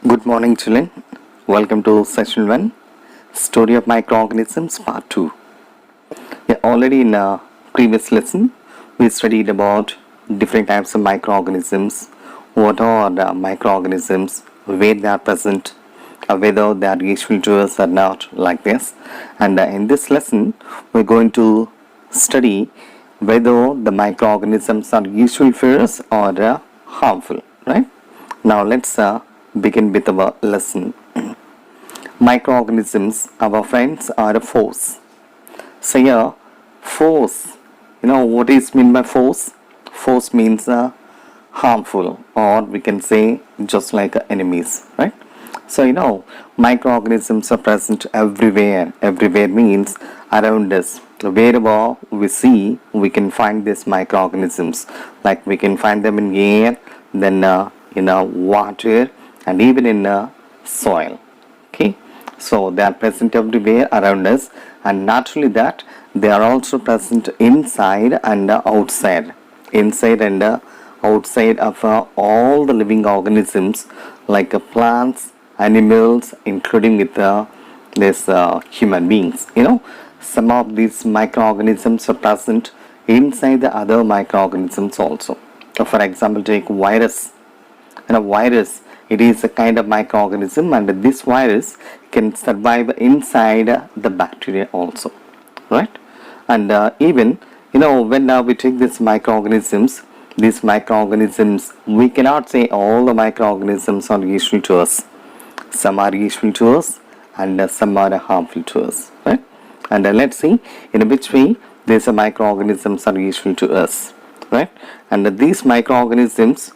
Good morning, children. Welcome to session 1, Story of Microorganisms, part 2. Yeah, already in a previous lesson, we studied about different types of microorganisms, what are the microorganisms, where they are present, whether they are useful to us or not, like this. And in this lesson, we're going to study whether the microorganisms are useful for us or harmful, right? Now let's begin with our lesson. Microorganisms, our friends, are a force. So here, force. What is meant by force? Force means harmful, or we can say just like enemies, right? So microorganisms are present everywhere. Everywhere means around us. Wherever we see, we can find these microorganisms. Like we can find them in air, then in water, and even in soil. Okay, so they are present everywhere around us, and not only that, they are also present inside and outside. Inside and outside of all the living organisms, like plants, animals, including with these human beings. Some of these microorganisms are present inside the other microorganisms also. For example, take virus. Virus, it is a kind of microorganism, and this virus can survive inside the bacteria also, right? And even when we take these microorganisms, we cannot say all the microorganisms are useful to us. Some are useful to us, and some are harmful to us, right? And let's see in which way these microorganisms are useful to us, right? And these microorganisms,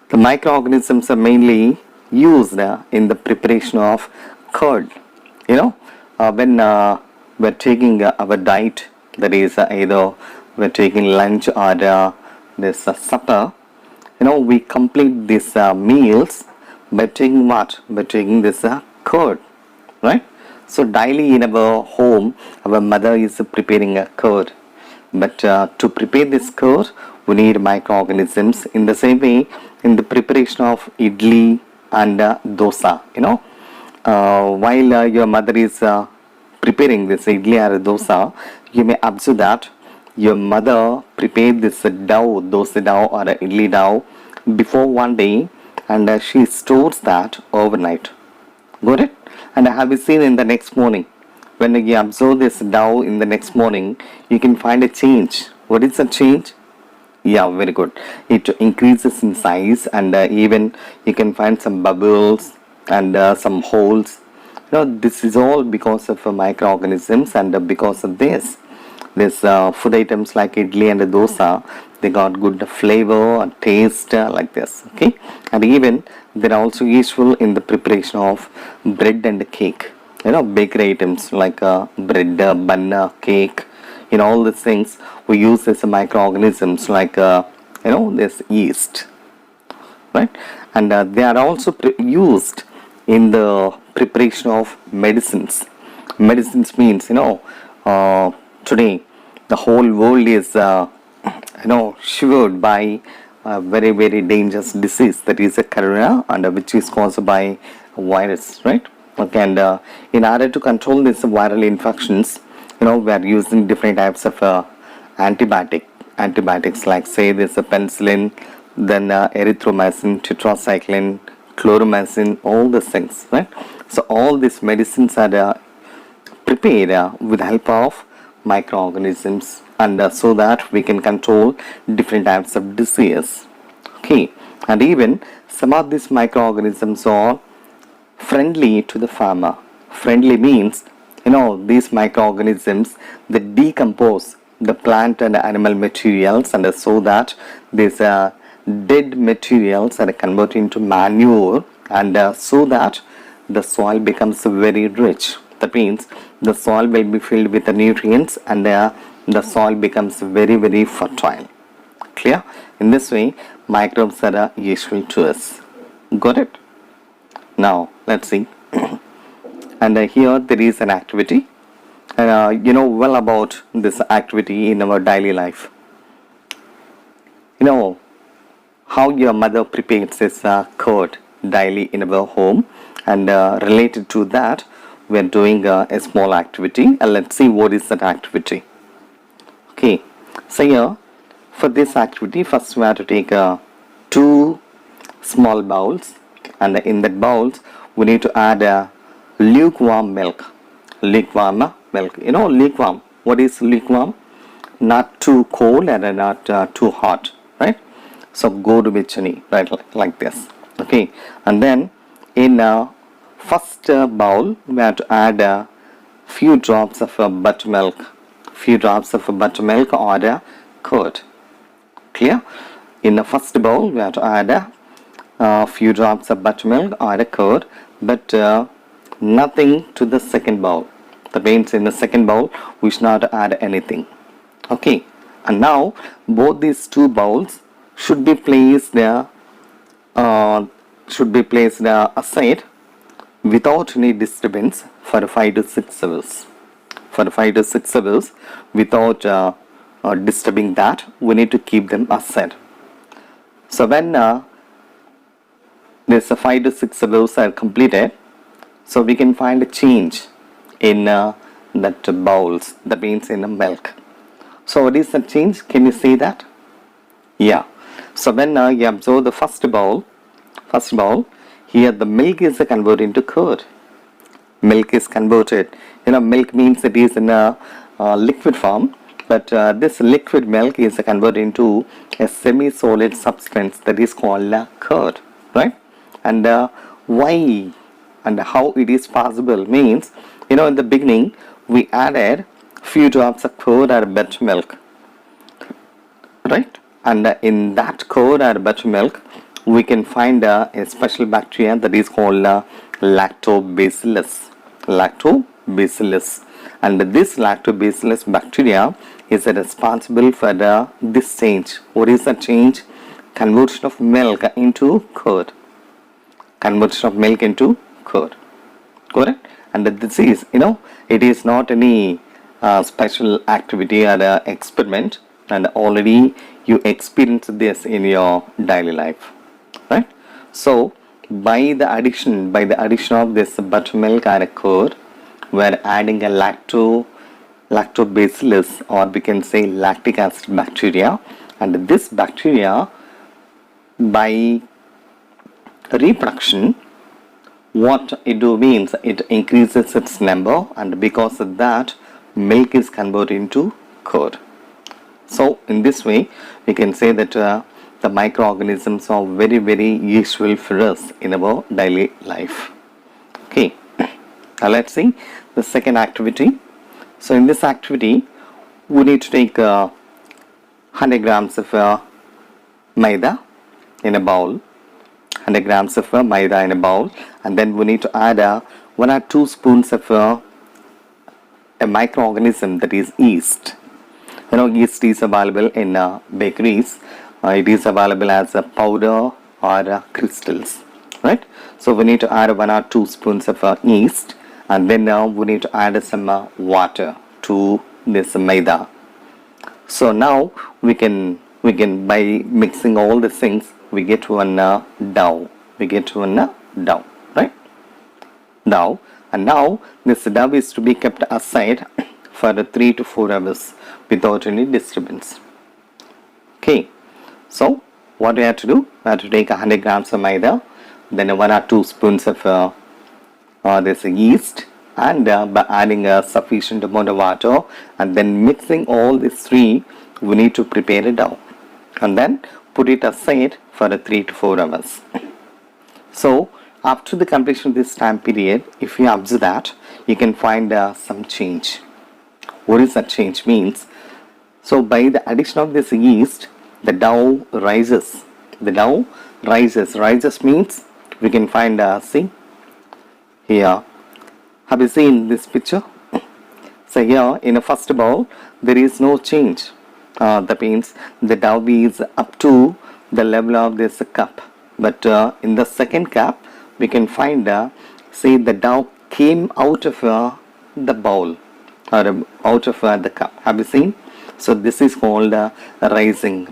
the microorganisms are mainly used in the preparation of curd. When we're taking our diet, that is either we're taking lunch or this supper, we complete these meals by taking what? By taking this curd, right? So daily in our home, our mother is preparing a curd. But to prepare this curd, we need microorganisms. In the same way, in the preparation of idli and dosa, while your mother is preparing this idli or dosa, you may observe that your mother prepared this dosa dough or idli dough before one day, and she stores that overnight. Got it? And have you seen in the next morning? When you observe this dough in the next morning, you can find a change. What is the change? Yeah, very good. It increases in size, and even you can find some bubbles and some holes. This is all because of microorganisms, and because of this food items like idli and dosa, they got good flavor and taste like this. Okay, and even they're also useful in the preparation of bread and cake. Bakery items like bread, bun, cake. All these things we use as microorganisms like this yeast, right? And they are also used in the preparation of medicines. Medicines means today the whole world is shivered by a very very dangerous disease, that is a corona, and which is caused by a virus, right? Okay, and in order to control these viral infections, we are using different types of antibiotics, like say this penicillin, then erythromycin, tetracycline, chloromycin, all these things, right? So all these medicines are prepared with the help of microorganisms, and so that we can control different types of disease. Okay, and even some of these microorganisms are friendly to the farmer. Friendly means these microorganisms, they decompose the plant and animal materials, and so that these dead materials are converted into manure, and so that the soil becomes very rich. That means the soil will be filled with the nutrients, and the soil becomes very very fertile. Clear? In this way, microbes are useful to us. Got it? Now let's see. And here there is an activity, and well about this activity in our daily life. how your mother prepares this curd daily in our home, and related to that we are doing a small activity, and let's see what is that activity. Okay, so here for this activity first we have to take two small bowls, and in that bowls we need to add lukewarm milk. Lukewarm milk, you know, lukewarm, what is lukewarm? Not too cold and not too hot, right? So goruveచ్చని, right, like this. Okay, and then in first bowl we have to add a few drops of buttermilk, or curd. Clear? In the first bowl we have to add a few drops of buttermilk or a curd, but nothing to the second bowl. That means in the second bowl we should not add anything. Okay, and now both these two bowls should be placed aside without any disturbance for 5 to 6 hours. For 5 to 6 hours, without disturbing that, we need to keep them aside. So when this 5 to 6 hours are completed, so we can find a change in that bowls, that means in the milk. So what is the change? Can you see that? Yeah. So when you observe the first bowl, here the milk is converted into curd. Milk is converted. You know, milk means it is in a liquid form, but this liquid milk is converted into a semi-solid substance that is called curd, right? And why and how it is possible means, you know, in the beginning we added few drops of curd or buttermilk, right? And in that curd or buttermilk we can find a special bacteria that is called lactobacillus. And this lactobacillus bacteria is responsible for this change. What is the change? Conversion of milk into curd. Correct? And this is, you know, it is not any special activity or experiment, and already you experience this in your daily life, right? So by the addition of this buttermilk or a curd, we are adding a lactobacillus, or we can say lactic acid bacteria, and this bacteria by reproduction, what it do means it increases its number, and because of that milk is converted into curd. So in this way we can say that the microorganisms are very, very useful for us in our daily life. Okay, now let's see the second activity. So in this activity we need to take 100 grams of maida in a bowl, 100 grams of maida in a bowl, and then we need to add 1 or 2 spoons of a microorganism that is yeast. You know, yeast is available in bakeries. It is available as a powder or crystals, right? So we need to add 1 or 2 spoons of yeast, and then we need to add some water to this maida. So now we can by mixing all the things we get one dough. Right? Dough. And now this dough is to be kept aside for 3 to 4 hours without any disturbance. Okay, so what we have to do? We have to take 100 grams of maida, then 1 or 2 spoons of this yeast, and by adding a sufficient amount of water, and then mixing all these 3, we need to prepare a dough, and then put it aside for 3 to 4 hours. So after the completion of this time period, if you observe that, you can find some change. What is that change means? So by the addition of this yeast, the dough rises. Rises means we can find see here. Have you seen this picture? So here in the first bowl there is no change. That means the dough is up to the level of this cup, but in the second cup we can find see the dough came out of the bowl or out of the cup. Have you seen? So this is called rising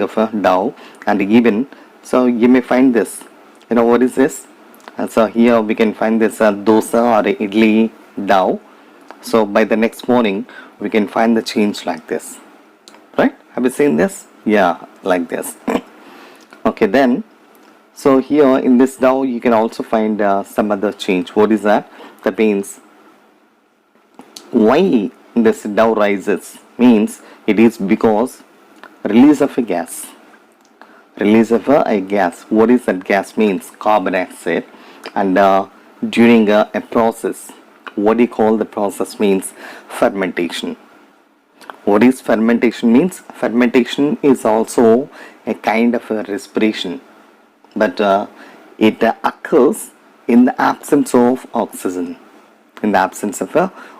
of a dough, and even So you may find this. You know what is this? So here we can find this dosa or idli dough. So by the next morning we can find the change like this, right? Have you seen this? Yeah, like this. Okay, then so here in this dough you can also find some other change. What is that? That means why this dough rises means it is because release of a gas. Release of a gas. What is that gas means? Carbon dioxide. And during a process, what do you call the process means? Fermentation. What is fermentation means? Fermentation is also a kind of a respiration, but it occurs in the absence of oxygen. In the absence of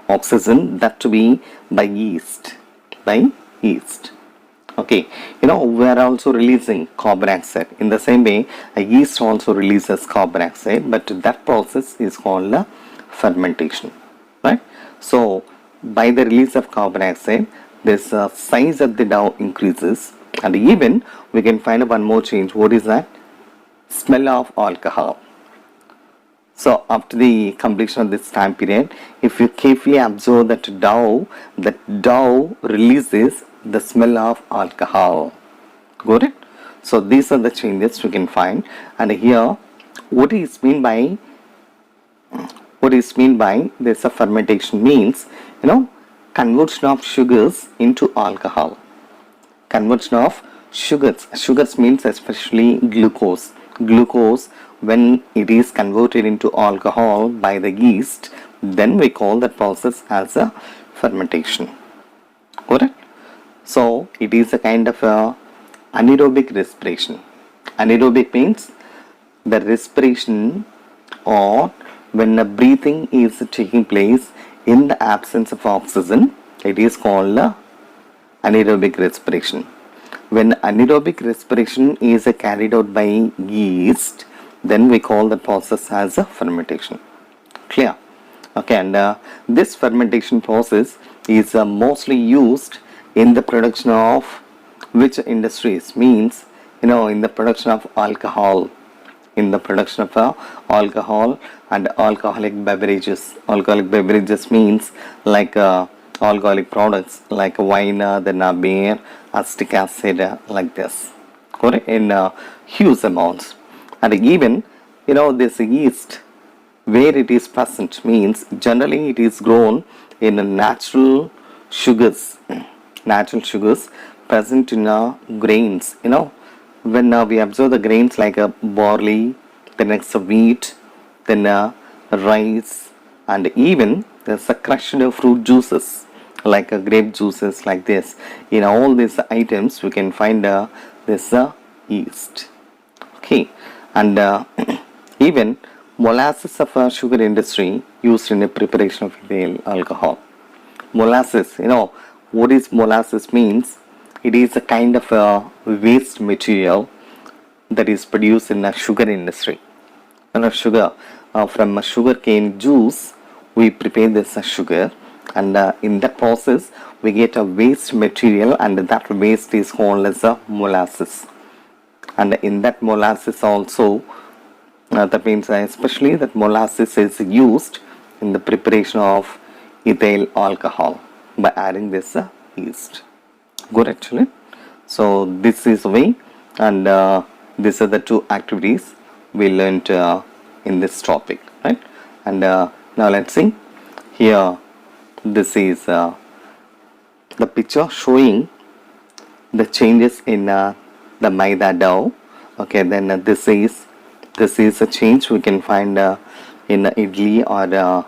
oxygen, that to be by yeast. By yeast. Okay, you know, we are also releasing carbon dioxide. In the same way, a yeast also releases carbon dioxide, but that process is called fermentation, right? So, by the release of carbon dioxide, this size of the dough increases, and even we can find one more change. What is that? Smell of alcohol. So after the completion of this time period, if you carefully observe that dough releases the smell of alcohol. Got it? So these are the changes we can find. And here, what is mean by this fermentation means, you know, conversion of sugars into alcohol. Conversion of sugars. Sugars means especially glucose. Glucose, when it is converted into alcohol by the yeast, then we call that process as a fermentation. Correct? So it is a kind of a anaerobic respiration. Anaerobic means the respiration or when a breathing is taking place in the absence of oxygen, it is called anaerobic respiration. When anaerobic respiration is carried out by yeast, then we call the process as a fermentation. Clear? Okay, and this fermentation process is mostly used in the production of which industries? Means, you know, in the production of alcohol. In the production of alcohol and alcoholic beverages. Alcoholic beverages means like alcoholic products like wine, then beer, acetic acid, like this. Correct? In huge amounts. And even, you know, this yeast, where it is present means generally it is grown in natural sugars. Natural sugars present in grains. You know, when we observe the grains like barley, the next wheat, then rice, and even there's a crushed fruit juices like grape juices like this. In all these items we can find this yeast. Okay, and even molasses of sugar industry used in the preparation of ethyl alcohol. Molasses, you know, what is molasses means? It is a kind of a waste material that is produced in the sugar industry. And sugar, from sugar cane juice, we prepare this sugar, and in that process we get a waste material, and that waste is called as a molasses. And in that molasses also, that means especially that molasses is used in the preparation of ethyl alcohol by adding this yeast. Good, actually. So this is the way, and these are the two activities we learned in this topic, right? And now let's see. Here, this is the picture showing the changes in the maida dough. Okay, then this is a change we can find in idli or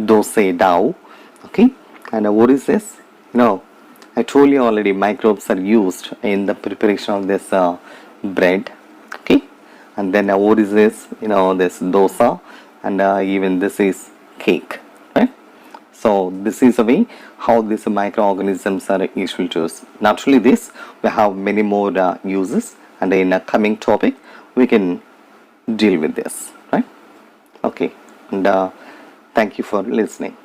dosa dough. Okay, and what is this? No, I told you already, microbes are used in the preparation of this bread. Okay, and then what is this? You know, this dosa, and even this is cake, right? So this is a way how these microorganisms are useful to us. Not only this, we have many more uses, and in a coming topic we can deal with this, right? Okay, and thank you for listening.